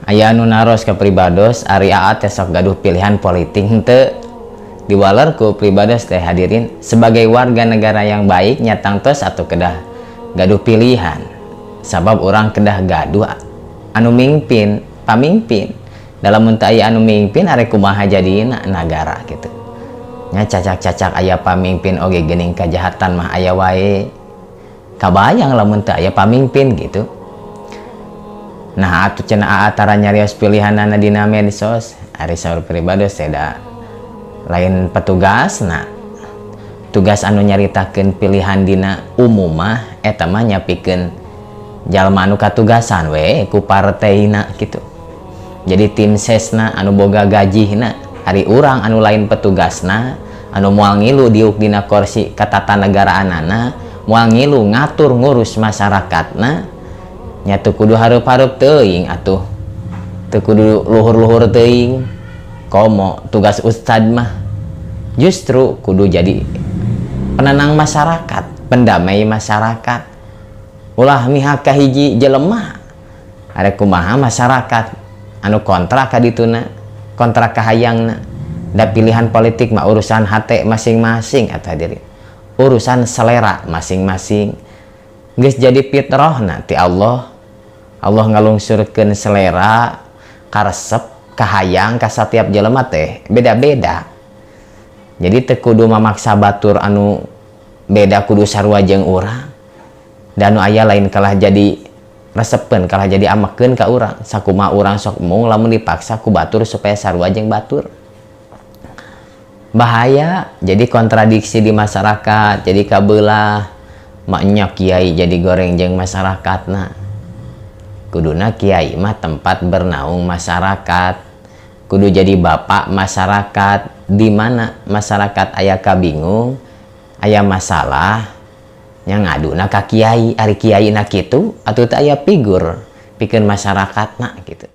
Aya anu naros ke pribados ari aat sok gaduh pilihan politik henteu diwaler ku pribados teh hadirin sebagai warga negara yang baik nyatang tos atau kedah gaduh pilihan sabab orang kedah gaduh anu mimpin pamimpin dalam muntai anu mimpin arek kumaha jadina negara gitu nya cacak-cacak aya pamimpin oge geuning kajahatan mah aya wae kabayang lamun teu aya pamimpin gitu. Nah atuh cenah atara nyarios pilihanana dina medsos ari saur pribados seda lain petugas nah tugas anu nyaritakeun pilihan dina umum mah eta mah nyapikeun jalma anu katugasan we ku partaina gitu. Jadi tim sesna anu boga gajihna ari urang anu lain petugasna anu moal ngilu diuk dina kursi ketatanegaraaanna moal ngilu ngatur ngurus masyarakatna nya teu kudu hareup-hareup teuing atuh teu kudu luhur-luhur teuing komo tugas ustad mah justru kudu jadi penenang masyarakat pendamai masyarakat ulah mihak ka hiji jelema arek kumaha masyarakat anu kontra ka dituna kontra ka hayangna da pilihan politik mah urusan hate masing-masing eta diri urusan selera masing-masing geus jadi fitrahna ti Allah ngalungsurkeun selera karesep kahayang ka satiap jelema teh beda-beda jadi teu kudu mamaksa batur anu beda kudu sarua jeung urang dan anu aya lain kalah jadi resepkeun kalah jadi amekeun ka urang sakumaha urang sok mung lamun dipaksa ku batur supaya sarua jeung batur bahaya jadi kontradiksi di masyarakat jadi kabelah maknya kiai jadi goreng jeung masyarakatna kuduna kiai mah tempat bernaung masyarakat kudu jadi bapak masyarakat di mana masyarakat aya kabingung aya masalah yang ngaduna ka kiai ari kiai na kitu atuh teu aya figur pikeun masyarakatna gitu.